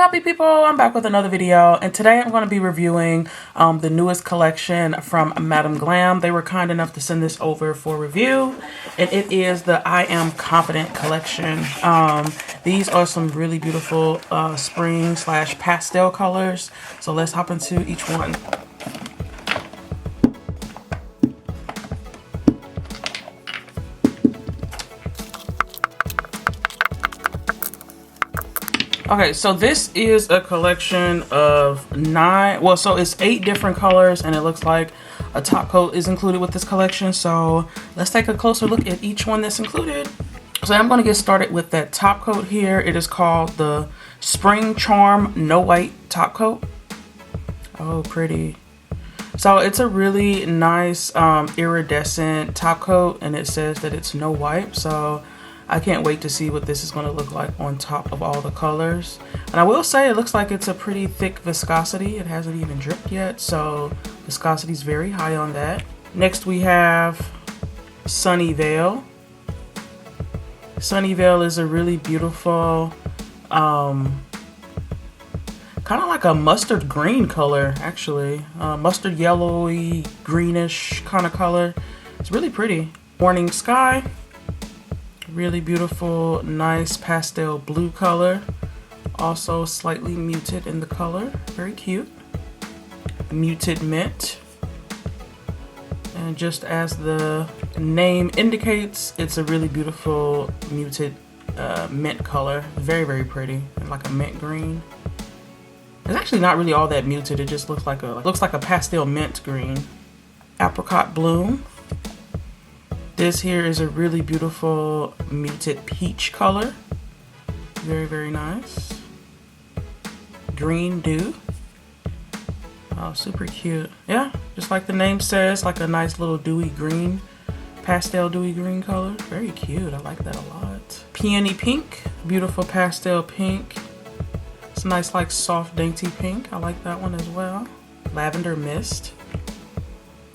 Happy people, I'm back with another video, and today I'm going to be reviewing the newest collection from Madam Glam. They were kind enough to send this over for review, and it is the I Am Confident collection. These are some really beautiful spring / pastel colors, so let's hop into each one. Okay, so this is a collection of it's 8 different colors, and it looks like a top coat is included with this collection. So let's take a closer look at each one that's included. So I'm going to get started with that top coat here. It is called the Spring Charm No White Top Coat. Oh, pretty. So it's a really nice iridescent top coat, and it says that it's no wipe. So I can't wait to see what this is going to look like on top of all the colors. And I will say it looks like it's a pretty thick viscosity. It hasn't even dripped yet, so viscosity is very high on that. Next we have Sunny Veil. Sunny Veil is a really beautiful, kind of like a mustard green color, actually. Mustard yellowy, greenish kind of color. It's really pretty. Morning Sky. Really beautiful, nice pastel blue color. Also slightly muted in the color. Very cute. Muted Mint. And just as the name indicates, it's a really beautiful muted mint color. Very, very pretty. And like a mint green. It's actually not really all that muted. It just looks like a pastel mint green. Apricot Bloom. This here is a really beautiful muted peach color. Very, very nice. Green Dew. Oh, super cute. Yeah, just like the name says, like a nice little dewy green, pastel dewy green color. Very cute. I like that a lot. Peony Pink. Beautiful pastel pink. It's a nice, like, soft, dainty pink. I like that one as well. Lavender Mist.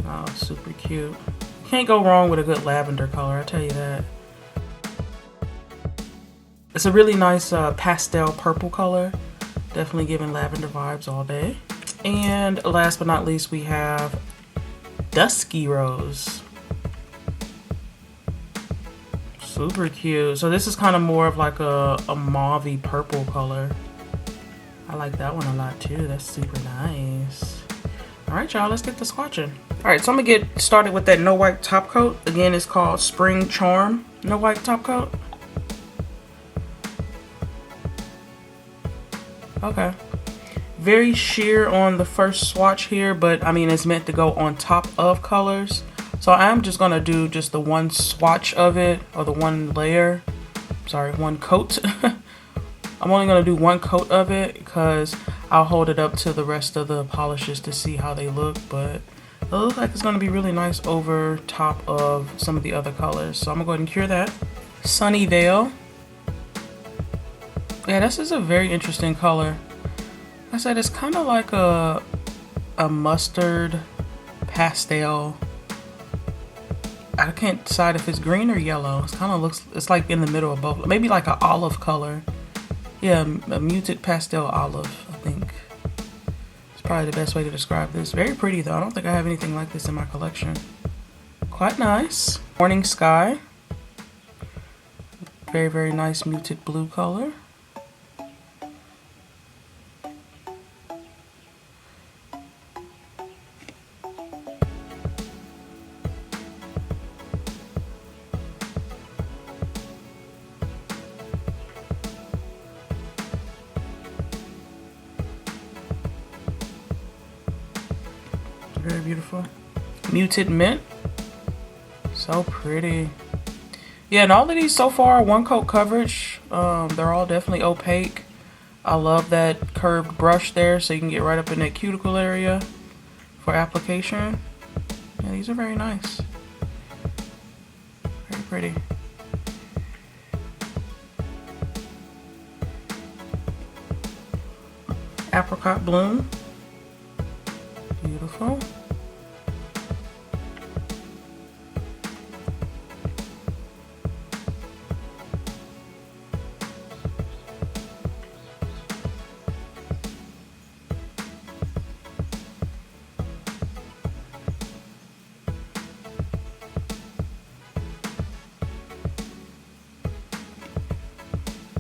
Oh, super cute. Can't go wrong with a good lavender color, I tell you that. It's a really nice pastel purple color. Definitely giving lavender vibes all day. And last but not least, we have Dusky Rose. Super cute. So this is kind of more of like a mauve-y purple color. I like that one a lot too. That's super nice. Alright, y'all, let's get to swatching. Alright, so I'm gonna get started with that no wipe top coat. Again, it's called Spring Charm No Wipe Top Coat. Okay. Very sheer on the first swatch here, but I mean, it's meant to go on top of colors. So I'm just gonna do just the one swatch of it, or the one layer. Sorry, one coat. I'm only gonna do one coat of it because I'll hold it up to the rest of the polishes to see how they look, but it looks like it's going to be really nice over top of some of the other colors. So I'm going to go ahead and cure that. Sunny Veil. Yeah, this is a very interesting color. Like I said, it's kind of like a mustard pastel. I can't decide if it's green or yellow. It kind of looks, it's like in the middle of both. Maybe like an olive color. Yeah, a muted pastel olive, I think. It's probably the best way to describe this. Very pretty though. I don't think I have anything like this in my collection. Quite nice. Morning Sky. Very, very nice muted blue color. Very beautiful. Muted Mint. So pretty. Yeah, and all of these so far, one coat coverage. They're all definitely opaque. I love that curved brush there, so you can get right up in that cuticle area for application. Yeah, these are very nice. Very pretty. Apricot Bloom. Beautiful.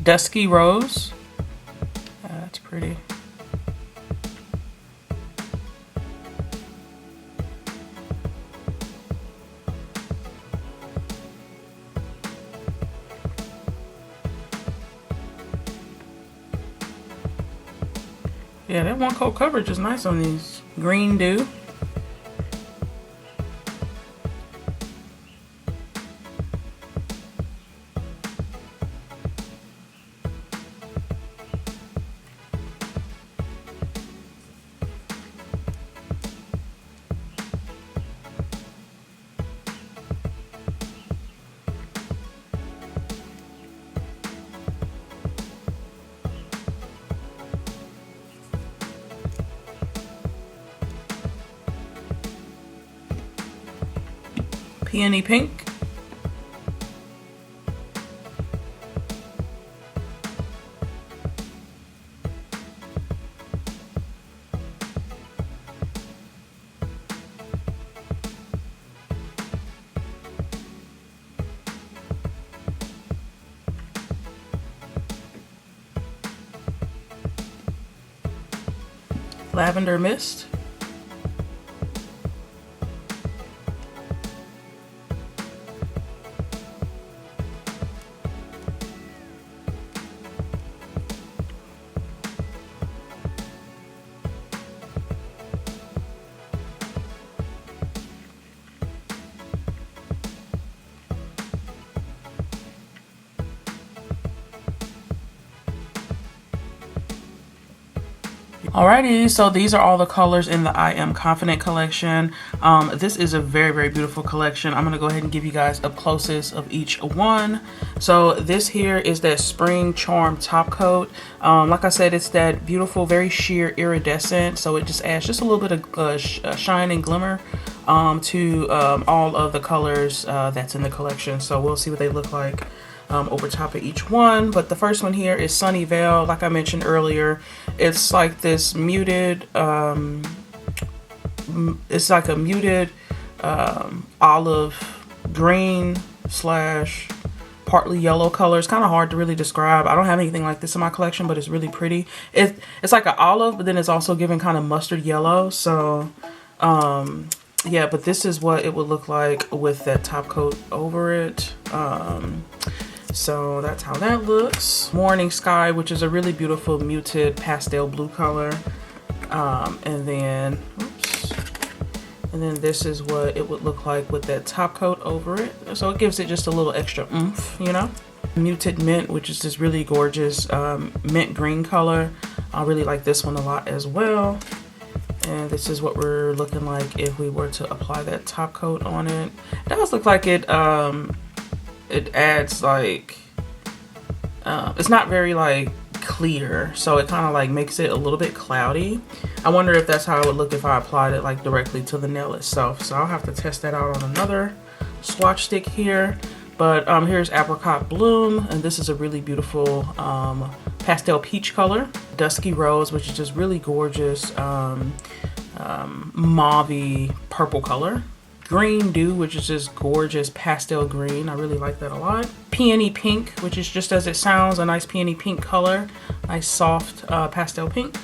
Dusky Rose. That's pretty. Yeah, that one coat coverage is nice on these. Green Dew. Peony Pink. Lavender Mist. Alrighty, so these are all the colors in the I Am Confident collection. This is a very, very beautiful collection. I'm going to go ahead and give you guys up closes of each one. So this here is that Spring Charm top coat. Like I said, it's that beautiful, very sheer iridescent. So it just adds just a little bit of shine and glimmer to all of the colors that's in the collection. So we'll see what they look like over top of each one. But the first one here is Sunny Veil. Like I mentioned earlier, it's like this muted, it's like a muted olive green slash partly yellow color. It's kind of hard to really describe. I don't have anything like this in my collection, but it's really pretty. It's like an olive, but then it's also giving kind of mustard yellow. So yeah, but this is what it would look like with that top coat over it. So that's how that looks. Morning Sky, which is a really beautiful muted pastel blue color. And then this is what it would look like with that top coat over it. So it gives it just a little extra oomph, you know. Muted Mint, which is this really gorgeous mint green color. I really like this one a lot as well. And this is what we're looking like if we were to apply that top coat on it. It does look like it adds like, it's not very like clear, so it kind of like makes it a little bit cloudy. I wonder if that's how it would look if I applied it like directly to the nail itself. So I'll have to test that out on another swatch stick here. But here's Apricot Bloom, and this is a really beautiful pastel peach color. Dusky Rose, which is just really gorgeous mauve-y purple color. Green Dew, which is just gorgeous pastel green. I really like that a lot. Peony Pink, which is just as it sounds, a nice peony pink color. Nice soft pastel pink.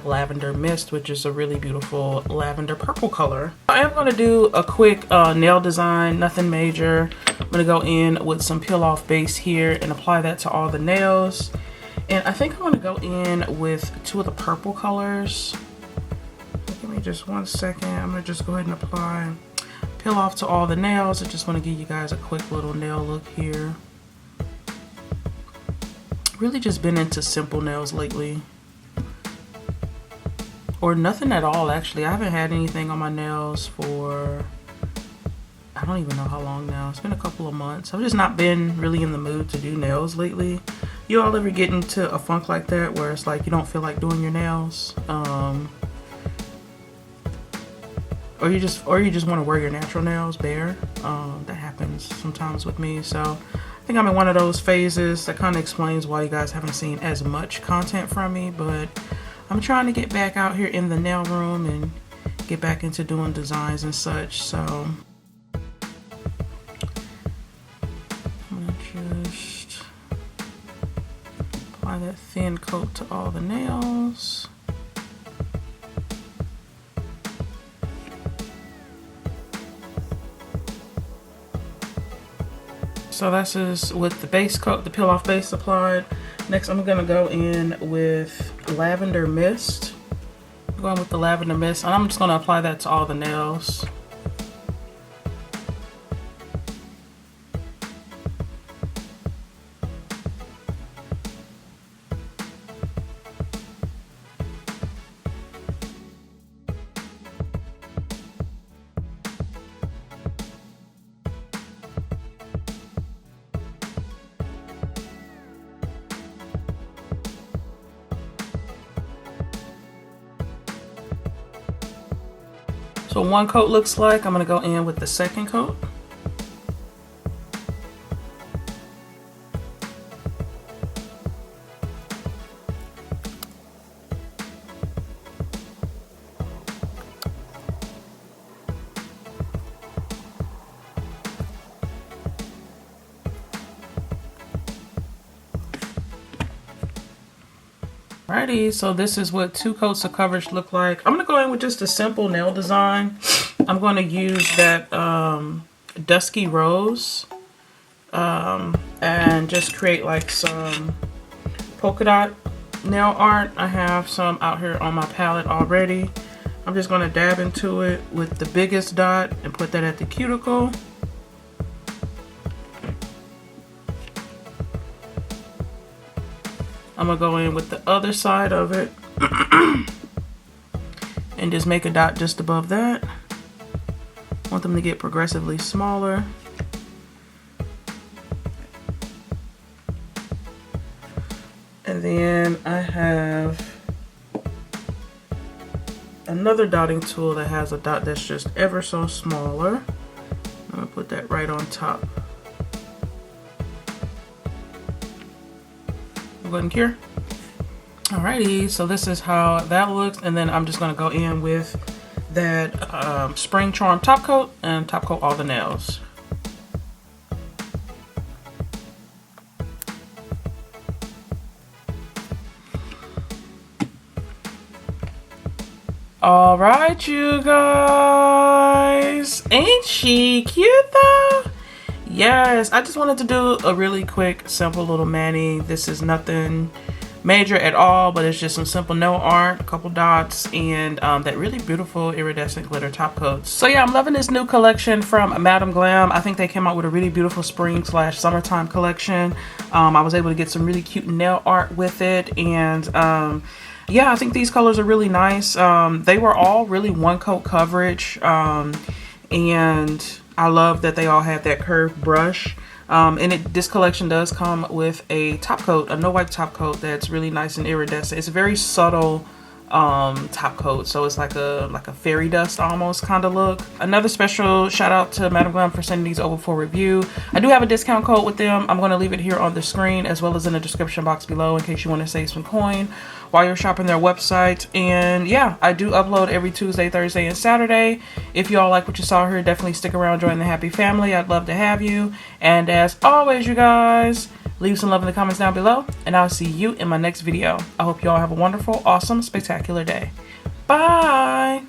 Lavender Mist, which is a really beautiful lavender purple color. I am going to do a quick nail design, nothing major. I'm going to go in with some peel off base here and apply that to all the nails. And I think I'm going to go in with two of the purple colors. Give me just 1 second. I'm going to just go ahead and apply peel off to all the nails. I just want to give you guys a quick little nail look here. Really just been into simple nails lately. Or nothing at all, actually. I haven't had anything on my nails for, I don't even know how long now. It's been a couple of months. I've just not been really in the mood to do nails lately. You all ever get into a funk like that where it's like you don't feel like doing your nails? Or you just want to wear your natural nails bare. That happens sometimes with me. So I think I'm in one of those phases. That kind of explains why you guys haven't seen as much content from me. But I'm trying to get back out here in the nail room and get back into doing designs and such. So I'm gonna just apply that thin coat to all the nails. So that's just with the base coat, the peel off base applied. Next I'm gonna go in with lavender mist. I'm going with the lavender mist, and I'm just gonna apply that to all the nails. So one coat looks like. I'm gonna go in with the second coat. Alrighty, so this is what 2 coats of coverage look like. I'm gonna go in with just a simple nail design. I'm gonna use that dusky rose and just create like some polka dot nail art. I have some out here on my palette already. I'm just gonna dab into it with the biggest dot and put that at the cuticle. I'm gonna go in with the other side of it and just make a dot just above that. Want them to get progressively smaller. And then I have another dotting tool that has a dot that's just ever so smaller. I'm gonna put that right on top. Go ahead and cure. Alrighty, so this is how that looks, and then I'm just gonna go in with that spring charm top coat and top coat all the nails. All right, you guys, ain't she cute though? Yes, I just wanted to do a really quick, simple little mani. This is nothing major at all, but it's just some simple nail art, a couple dots, and that really beautiful iridescent glitter top coats. So yeah, I'm loving this new collection from Madam Glam. I think they came out with a really beautiful spring / summertime collection. I was able to get some really cute nail art with it, and yeah, I think these colors are really nice. They were all really 1 coat coverage, and I love that they all have that curved brush. And this collection does come with a top coat, a no wipe top coat that's really nice and iridescent. It's a very subtle top coat, so it's like a fairy dust almost kind of look. Another special shout out to Madam Glam for sending these over for review. I do have a discount code with them. I'm going to leave it here on the screen as well as in the description box below in case you want to save some coin while you're shopping their website. And yeah, I do upload every Tuesday, Thursday, and Saturday. If y'all like what you saw here, definitely stick around, join the happy family. I'd love to have you. And as always, you guys, leave some love in the comments down below, and I'll see you in my next video. I hope you all have a wonderful, awesome, spectacular day. Bye!